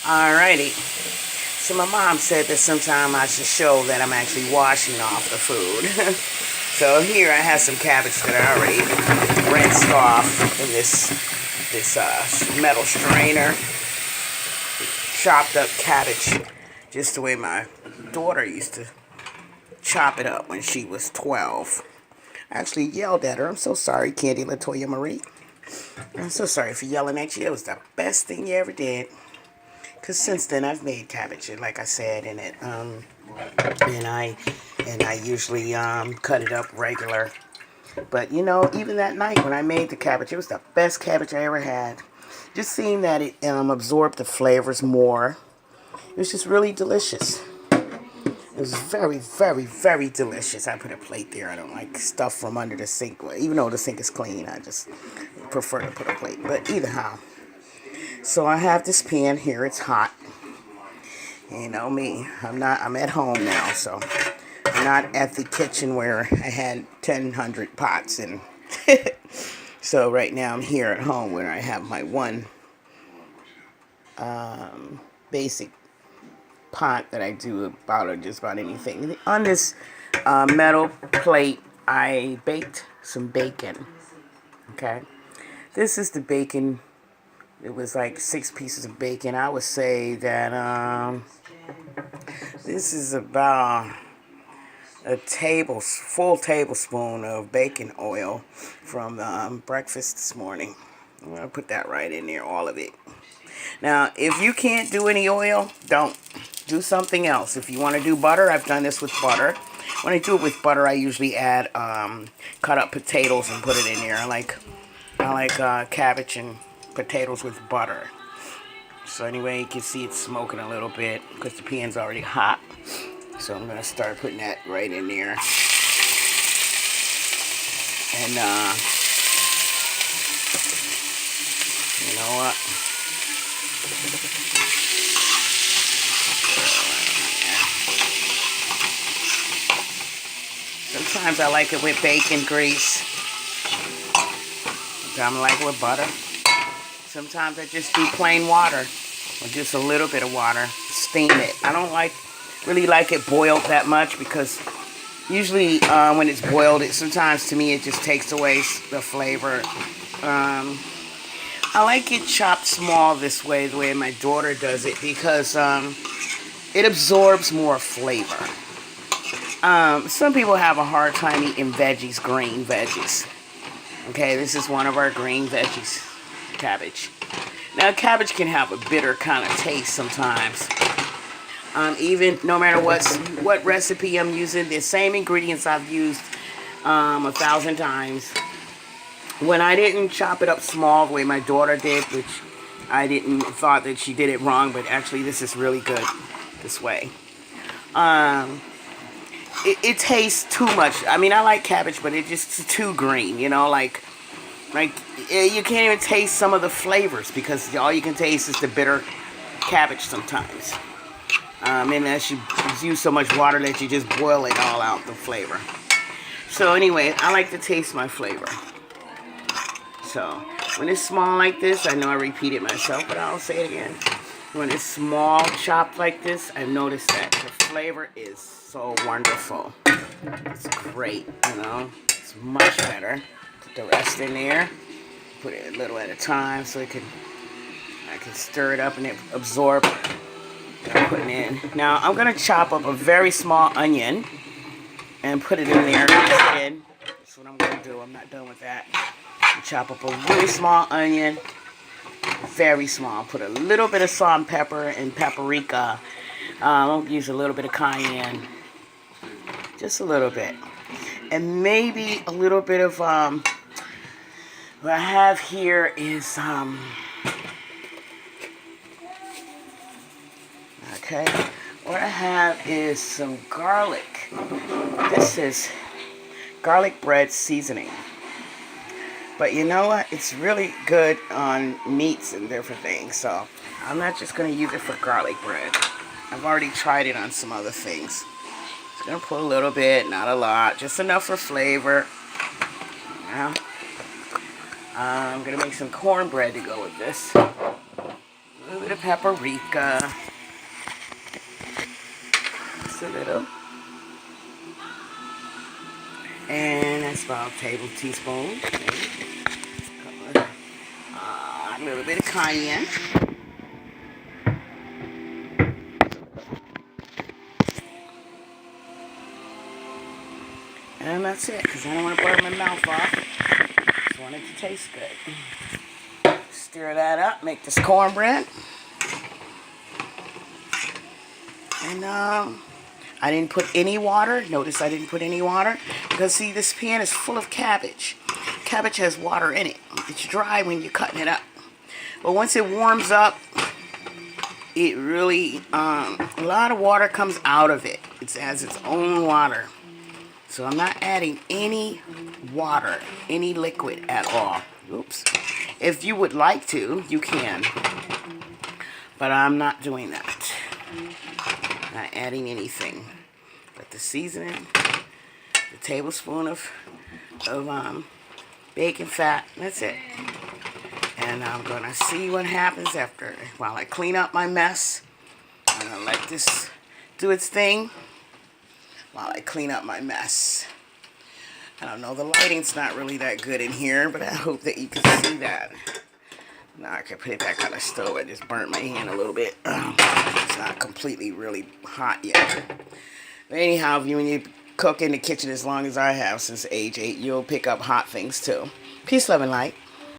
Alrighty. So my mom said that sometime I should show that I'm actually washing off the food. So here I have some cabbage that I already rinsed off in this metal strainer. Chopped up cabbage just the way my daughter used to chop it up when she was 12. I actually yelled at her. I'm so sorry, Candy Latoya Marie. I'm so sorry for yelling at you. It was the best thing you ever did. Cause since then I've made cabbage, like I said, in it, and I usually cut it up regular. But you know, even that night when I made the cabbage, it was the best cabbage I ever had. Just seeing that it absorbed the flavors more. It was just really delicious. It was very, very, very delicious. I put a plate there. I don't like stuff from under the sink. Even though the sink is clean, I just prefer to put a plate. But either how. So I have this pan here. It's hot. You know me. I'm at home now, so I'm not at the kitchen where I had 1,000 pots and so right now I'm here at home where I have my one basic pot that I do about just about anything. On this metal plate, I baked some bacon. Okay, this is the bacon. It was like 6 pieces of bacon. I would say that this is about a full tablespoon of bacon oil from breakfast this morning. I'm going to put that right in there, all of it. Now, if you can't do any oil, don't. Do something else. If you want to do butter, I've done this with butter. When I do it with butter, I usually add cut up potatoes and put it in there. I like cabbage and potatoes with butter. So anyway, you can see it's smoking a little bit because the pan's already hot. So I'm going to start putting that right in there. And you know what? Sometimes I like it with bacon grease. Sometimes I like it with butter. Sometimes I just do plain water or just a little bit of water. Steam it. I don't really like it boiled that much because usually when it's boiled, sometimes to me it just takes away the flavor. I like it chopped small this way, the way my daughter does it, because it absorbs more flavor. Some people have a hard time eating veggies, green veggies. Okay, this is one of our green veggies, cabbage. Now, cabbage can have a bitter kind of taste sometimes. Even no matter what recipe I'm using, the same ingredients I've used 1,000 times. When I didn't chop it up small the way my daughter did, which I didn't thought that she did it wrong, but actually this is really good this way. It tastes too much. I mean, I like cabbage, but it's just too green, you know, like you can't even taste some of the flavors because all you can taste is the bitter cabbage sometimes. Unless you use so much water that you just boil it all out, the flavor. So anyway, I like to taste my flavor. So when it's small like this, I know I repeated myself, but I'll say it again. When it's small, chopped like this, I've noticed that the flavor is so wonderful. It's great, you know. It's much better. Put the rest in there. Put it a little at a time so I can stir it up and it absorb what I'm putting in. Now I'm gonna chop up a very small onion and put it in there. That's what I'm gonna do. I'm not done with that. Chop up a really small onion, very small. Put a little bit of salt and pepper and paprika. I'll use a little bit of cayenne, just a little bit, and maybe a little bit of what I have here is okay. What I have is some garlic. This is garlic bread seasoning. But you know what? It's really good on meats and different things. So I'm not just going to use it for garlic bread. I've already tried it on some other things. Just going to put a little bit, not a lot. Just enough for flavor. Now, I'm going to make some cornbread to go with this. A little bit bit of paprika. Just a little. And that's about a teaspoon. A little bit of cayenne. And that's it, because I don't want to burn my mouth off. Just want it to taste good. Stir that up, make this cornbread. And I didn't put any water. Notice I didn't put any water. Because see, this pan is full of cabbage. Cabbage has water in it. It's dry when you're cutting it up. But once it warms up, it really, a lot of water comes out of it. It has its own water. So I'm not adding any water, any liquid at all. Oops. If you would like to, you can. But I'm not doing that. Not adding anything. But the seasoning, the tablespoon of bacon fat, that's it. And I'm going to see what happens after, while I clean up my mess. I'm going to let this do its thing while I clean up my mess. I don't know, the lighting's not really that good in here, but I hope that you can see that. Now I can put it back on the stove. I just burnt my hand a little bit. It's not completely really hot yet. But anyhow, when you cook in the kitchen as long as I have since age 8, you'll pick up hot things too. Peace, love, and light.